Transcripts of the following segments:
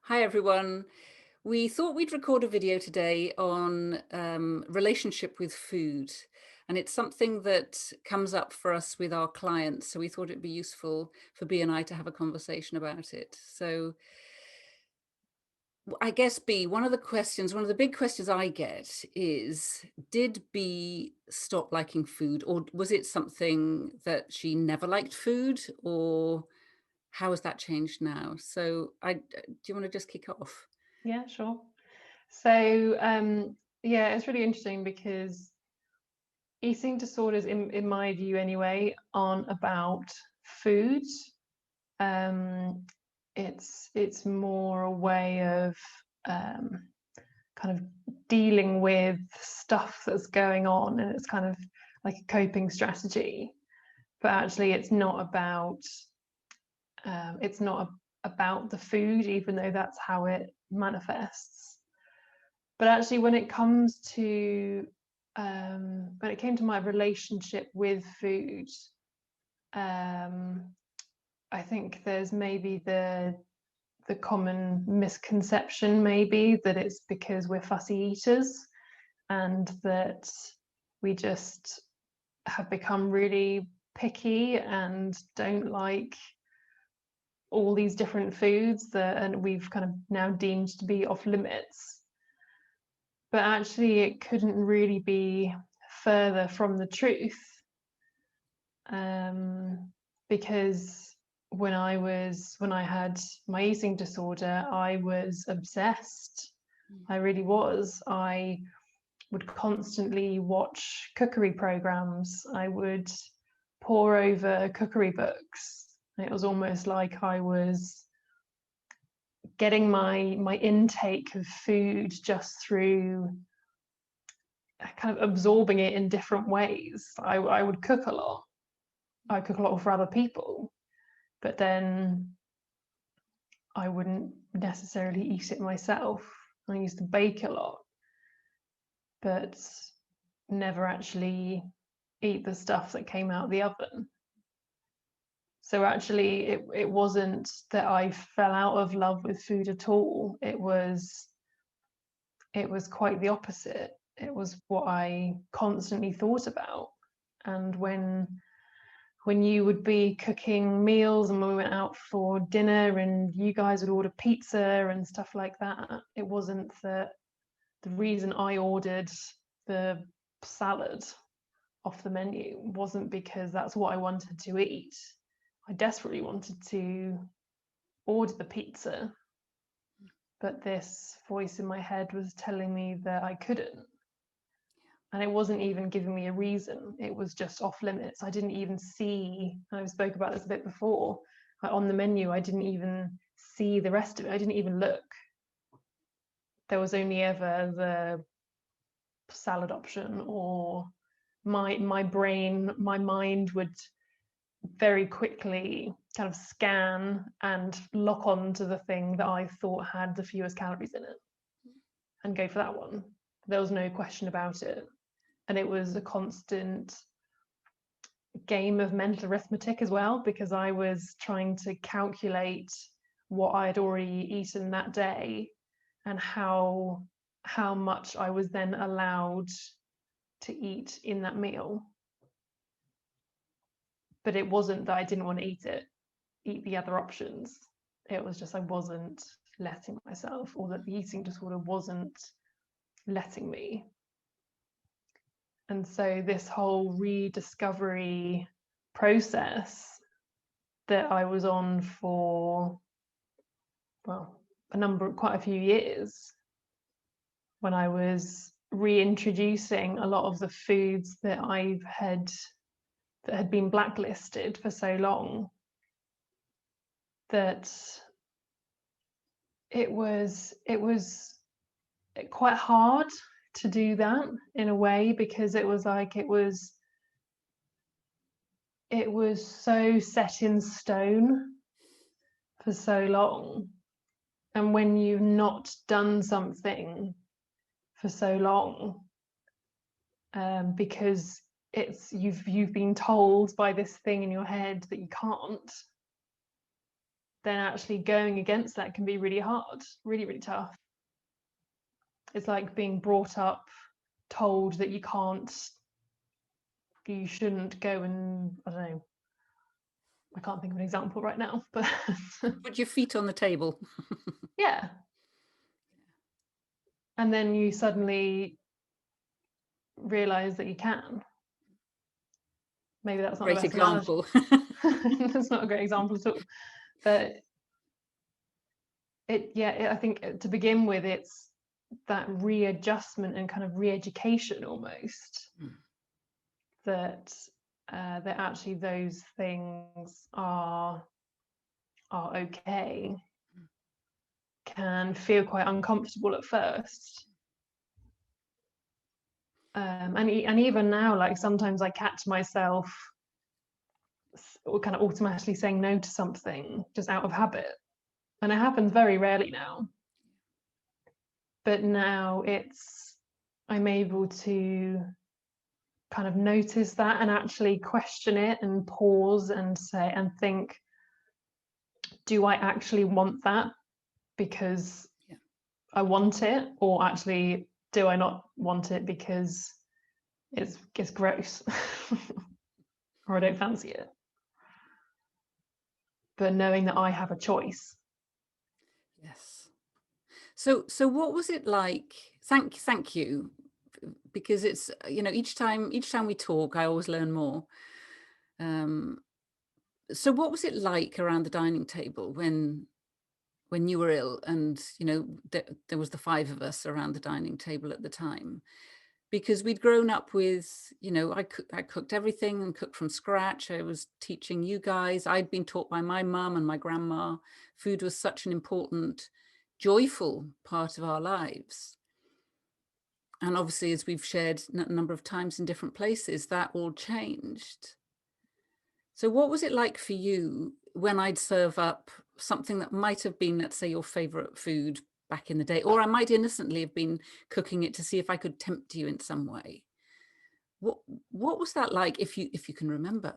Hi everyone. We thought we'd record a video today on relationship with food. And it's something that comes up for us with our clients. So we thought it'd be useful for B and I to have a conversation about it. So I guess B, one of the big questions I get is, did B stop liking food, or was it something that she never liked food, or how has that changed now? So do you want to just kick off? Yeah, sure. So, yeah, it's really interesting because eating disorders, in my view anyway, aren't about food. Um, it's more a way of um, kind of dealing with stuff that's going on, and it's kind of like a coping strategy. But actually, it's not about the food, even though that's how it manifests. But actually, when it came to my relationship with food, um, I think there's maybe the common misconception maybe that it's because we're fussy eaters and that we just have become really picky and don't like all these different foods that and we've kind of now deemed to be off limits. But actually, it couldn't really be further from the truth, because when I had my eating disorder, I was obsessed. I really was. I would constantly watch cookery programs. I would pore over cookery books. It was almost like I was getting my intake of food just through kind of absorbing it in different ways. I would cook a lot. I cook a lot for other people, but then I wouldn't necessarily eat it myself. I used to bake a lot, but never actually eat the stuff that came out of the oven. So actually, it wasn't that I fell out of love with food at all. It was quite the opposite. It was what I constantly thought about. And when you would be cooking meals and when we went out for dinner and you guys would order pizza and stuff like that, it wasn't that the reason I ordered the salad off the menu wasn't because that's what I wanted to eat. I desperately wanted to order the pizza, but this voice in my head was telling me that I couldn't. And it wasn't even giving me a reason. It was just off limits. I didn't even see, I spoke about this a bit before, on the menu, I didn't even see the rest of it. I didn't even look. There was only ever the salad option, or my mind would very quickly kind of scan and lock on to the thing that I thought had the fewest calories in it and go for that one. There was no question about it. And it was a constant game of mental arithmetic as well, because I was trying to calculate what I had already eaten that day and how much I was then allowed to eat in that meal. But it wasn't that I didn't want to eat the other options. It was just I wasn't letting myself, or that the eating disorder wasn't letting me. And so this whole rediscovery process that I was on for, well, quite a few years, when I was reintroducing a lot of the foods that had been blacklisted for so long, that it was quite hard to do that in a way, because it was so set in stone for so long. And when you've not done something for so long, because you've been told by this thing in your head that you can't, then actually going against that can be really hard, really, really tough. It's like being brought up, told that you shouldn't go and, I don't know, I can't think of an example right now, but Put your feet on the table. yeah. And then you suddenly realize that you can. Maybe that's not the Great best analogy. example. That's not a great example at all. But I think to begin with, it's that readjustment and kind of re-education almost, that actually those things are okay, can feel quite uncomfortable at first. And even now, like sometimes I catch myself kind of automatically saying no to something just out of habit, and it happens very rarely now. But now I'm able to kind of notice that and actually question it and pause and say and think, do I actually want that because I want it, or actually do I not want it because it's gross or I don't fancy it? But knowing that I have a choice. Yes. So what was it like? Thank you, because it's, each time we talk, I always learn more. So what was it like around the dining table when you were ill, and there was the five of us around the dining table at the time? Because we'd grown up with, I cooked everything and cooked from scratch. I was teaching you guys. I'd been taught by my mum and my grandma. Food was such an important, joyful part of our lives. And obviously, as we've shared a number of times in different places, that all changed. So what was it like for you when I'd serve up something that might have been, let's say, your favorite food back in the day, or I might innocently have been cooking it to see if I could tempt you in some way? What was that like, if you can remember?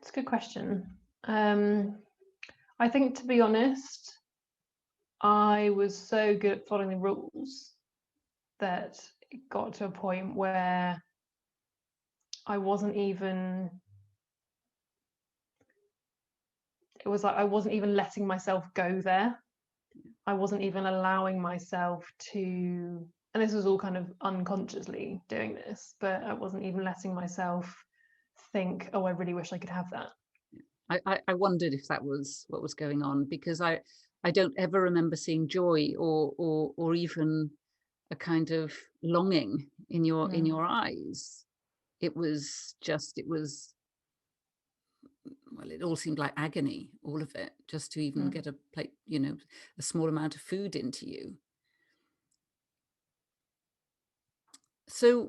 It's a good question. I think, to be honest, I was so good at following the rules that it got to a point where I wasn't even it was like I wasn't even letting myself go there. I wasn't even allowing myself to, and this was all kind of unconsciously doing this, but I wasn't even letting myself think, oh, I really wish I could have that. I wondered if that was what was going on, because I don't ever remember seeing joy or even a kind of longing in your eyes. It was well, it all seemed like agony, all of it, just to even get a plate, a small amount of food into you. So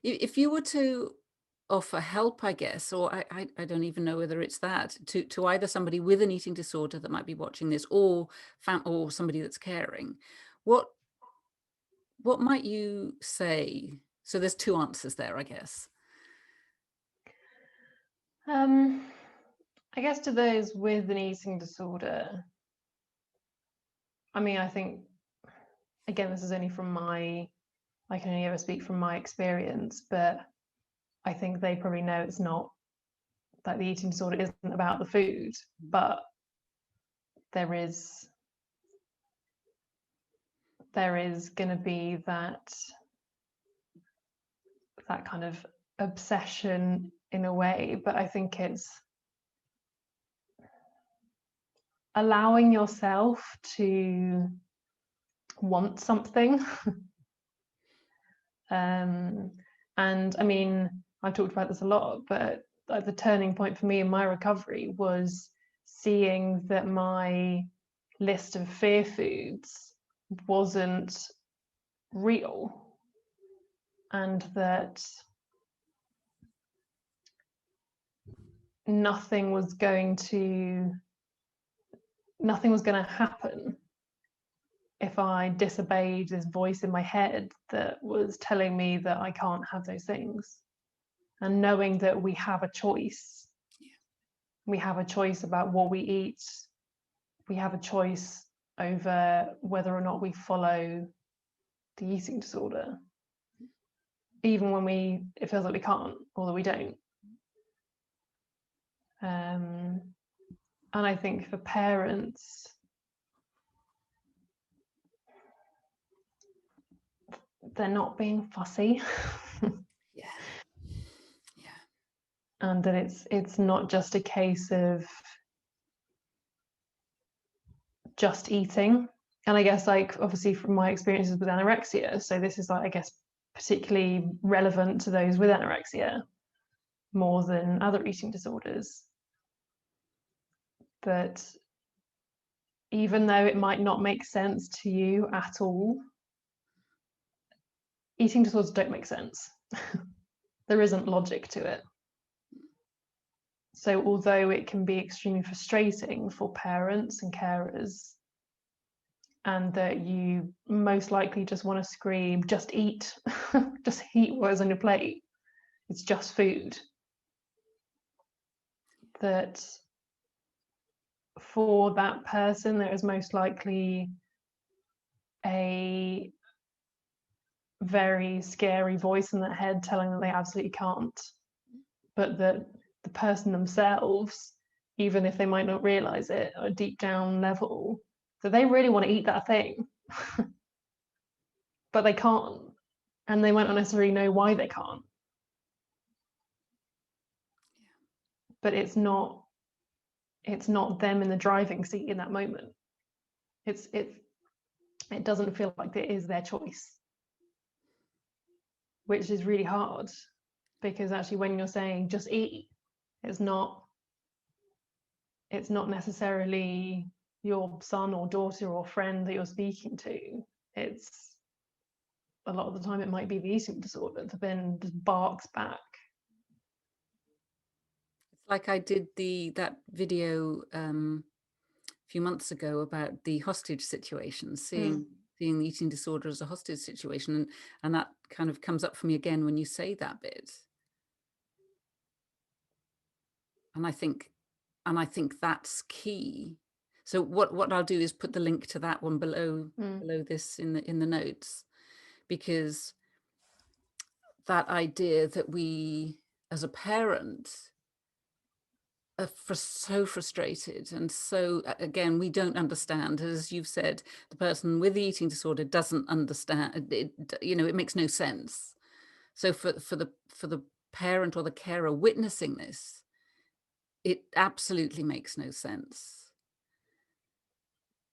if you were to offer help, I guess, or I don't even know whether it's that, to either somebody with an eating disorder that might be watching this, or somebody that's caring, what might you say? So there's two answers there, I guess. I guess to those with an eating disorder, I think, again, this is only from I can only ever speak from my experience, but I think they probably know it's not, like, the eating disorder isn't about the food, but there is going to be that kind of obsession in a way. But I think it's allowing yourself to want something. And I've talked about this a lot, but the turning point for me in my recovery was seeing that my list of fear foods wasn't real, and that nothing was going to happen if I disobeyed this voice in my head that was telling me that I can't have those things. and knowing that we have a choice. We have a choice about what we eat. We have a choice over whether or not we follow the eating disorder, even when it feels like we can't or that we don't. And I think for parents, they're not being fussy. Yeah. Yeah. And that it's not just a case of just eating. And I guess, like, obviously from my experiences with anorexia, so this is, like, I guess, particularly relevant to those with anorexia more than other eating disorders. But even though it might not make sense to you at all, eating disorders don't make sense. There isn't logic to it. So although it can be extremely frustrating for parents and carers, and that you most likely just want to scream, just eat, just eat what's on your plate, it's just food, that for that person there is most likely a very scary voice in their head telling them they absolutely can't, but that the person themselves, even if they might not realize it at a deep down level, that they really want to eat that thing, but they can't, and they might not necessarily know why they can't. But it's not them in the driving seat in that moment. It doesn't feel like it is their choice, which is really hard, because actually when you're saying just eat, it's not necessarily your son or daughter or friend that you're speaking to. It's a lot of the time it might be the eating disorder that then just barks back. It's like I did that video a few months ago about the hostage situation, seeing the eating disorder as a hostage situation, and that kind of comes up for me again when you say that bit. And I think that's key. So what I'll do is put the link to that one below this in the notes, because that idea that we as a parent are so frustrated, and so again, we don't understand, as you've said, the person with the eating disorder doesn't understand it, it makes no sense. So for the parent or the carer witnessing this, it absolutely makes no sense.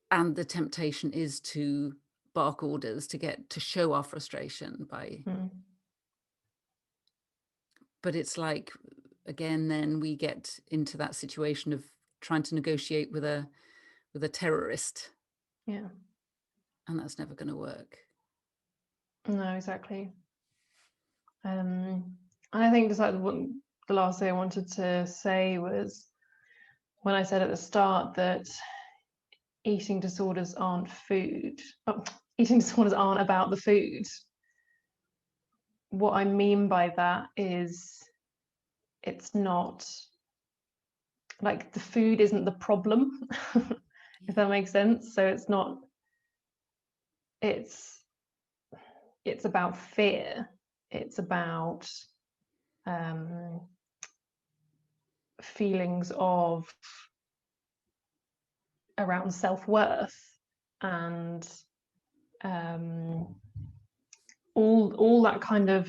And the temptation is to bark orders to show our frustration by, but it's like, again, then we get into that situation of trying to negotiate with a terrorist. Yeah. And that's never going to work. No, exactly. And I think just like the last thing I wanted to say was when I said at the start that eating disorders aren't food. Oh, eating disorders aren't about the food. What I mean by that is it's not like the food isn't the problem, if that makes sense. So it's not, it's about fear. It's about feelings of around self-worth and all that kind of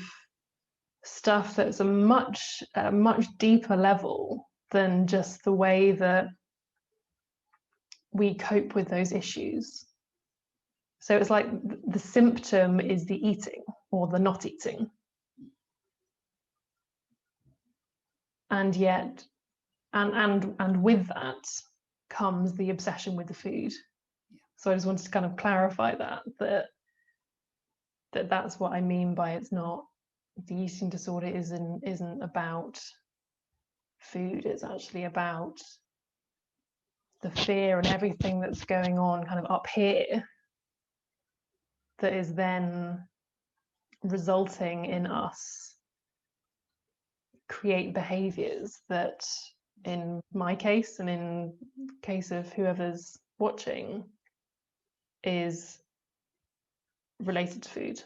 stuff that's a much deeper level than just the way that we cope with those issues. So it's like the symptom is the eating or the not eating, and yet and with that comes the obsession with the food. So I just wanted to kind of clarify that's what I mean by it's not, the eating disorder isn't about food. It's actually about the fear and everything that's going on kind of up here that is then resulting in us create behaviors that, in my case and in case of whoever's watching, is related to food.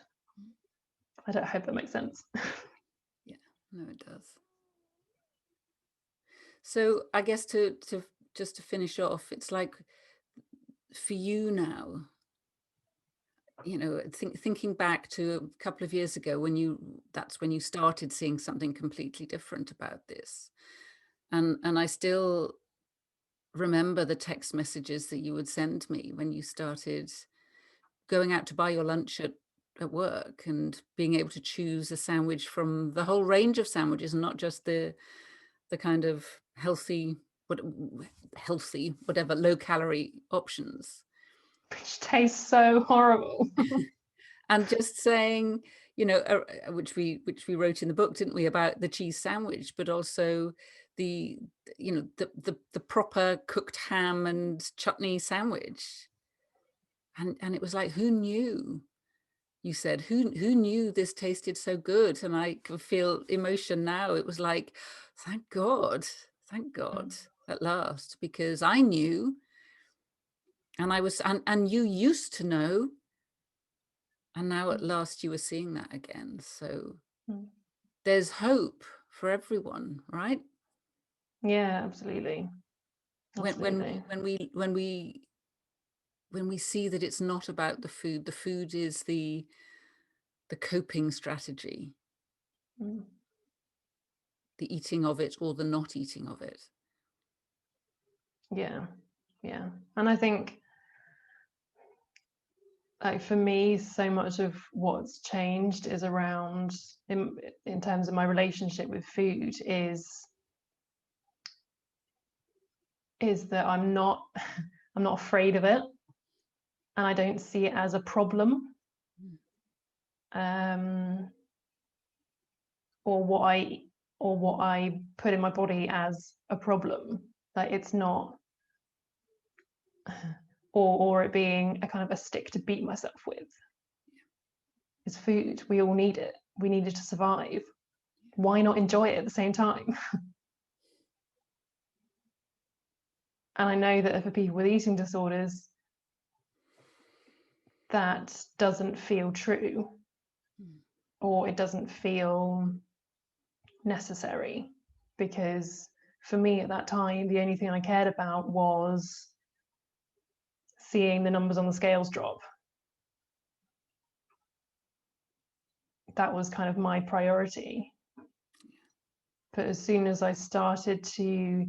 I don't hope that makes sense. Yeah, no, it does. So I guess to just to finish off, it's like for you now, you know, thinking back to a couple of years ago when that's when you started seeing something completely different about this. And I still remember the text messages that you would send me when you started going out to buy your lunch at work and being able to choose a sandwich from the whole range of sandwiches and not just the kind of what healthy, whatever, low calorie options. Which tastes so horrible. And just saying, you know, which we wrote in the book, didn't we, about the cheese sandwich, but also the, you know, the proper cooked ham and chutney sandwich. And it was like, who knew? You said, who knew this tasted so good? And I can feel emotion now. It was like, thank God, at last, because I knew, and I was, and you used to know, and now at last you were seeing that again. So there's hope for everyone, right? Yeah, absolutely. When Absolutely. we see that it's not about the food is the coping strategy, Mm. the eating of it or the not eating of it. Yeah. Yeah. And I think, like, for me, so much of what's changed is around, in terms of my relationship with food, is that I'm not I'm not afraid of it, and I don't see it as a problem, um, or what I put in my body as a problem. Like, it's not, or it being a kind of a stick to beat myself with. It's food. We all need it. We need it to survive. Why not enjoy it at the same time? And I know that for people with eating disorders, that doesn't feel true, or it doesn't feel necessary, because for me at that time, the only thing I cared about was seeing the numbers on the scales drop. That was kind of my priority. But as soon as I started to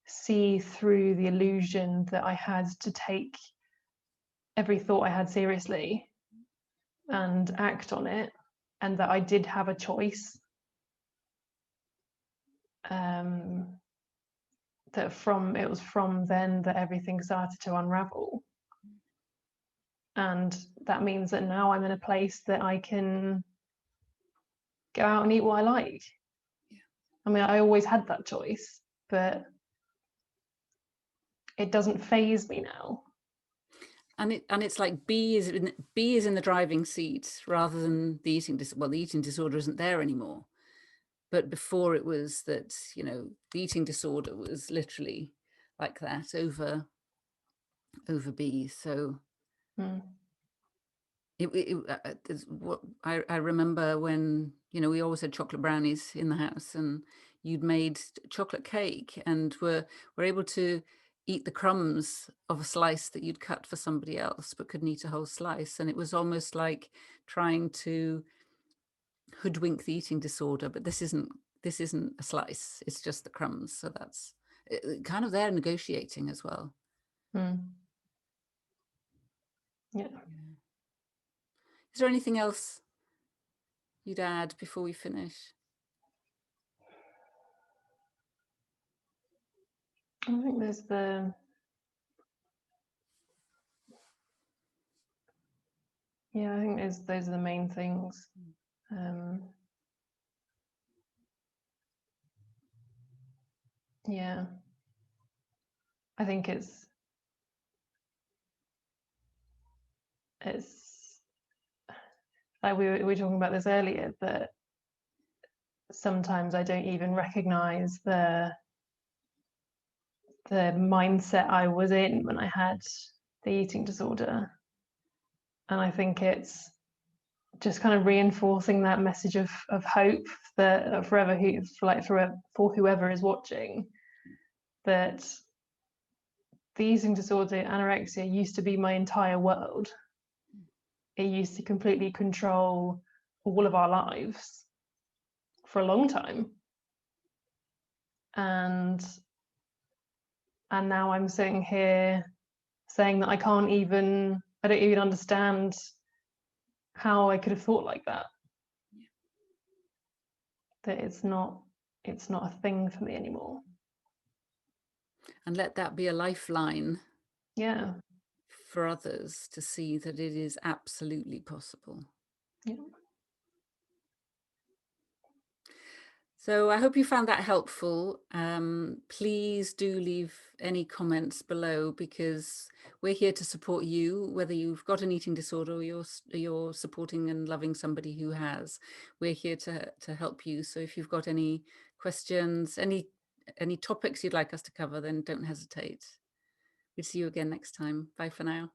see through the illusion that I had to take every thought I had seriously and act on it, and that I did have a choice, that it was from then that everything started to unravel. And that means that now I'm in a place that I can go out and eat what I like. I mean, I always had that choice, but it doesn't faze me now. And it's like B is in the driving seat rather than the eating well, the eating disorder isn't there anymore. But before it was that, you know, the eating disorder was literally like that over B. So what I remember when, you know, we always had chocolate brownies in the house, and you'd made chocolate cake and were able to eat the crumbs of a slice that you'd cut for somebody else, but couldn't eat a whole slice. And it was almost like trying to hoodwink the eating disorder, but this isn't a slice, it's just the crumbs. So that's kind of there negotiating as well. Yeah. Is there anything else you'd add before we finish? I think there's I think those are the main things. Yeah, I think it's like we were talking about this earlier, that sometimes I don't even recognize the mindset I was in when I had the eating disorder. And I think it's just kind of reinforcing that message of hope that forever who like for whoever is watching, that the eating disorder, anorexia, used to be my entire world. It used to completely control all of our lives for a long time. And now I'm sitting here saying that I don't even understand how I could have thought like that. That it's not a thing for me anymore. And let that be a lifeline Yeah. for others to see that it is absolutely possible. Yeah. So I hope you found that helpful. Please do leave any comments below, because we're here to support you, whether you've got an eating disorder or you're supporting and loving somebody who has. We're here to help you. So if you've got any questions, any topics you'd like us to cover, then don't hesitate. We'll see you again next time. Bye for now.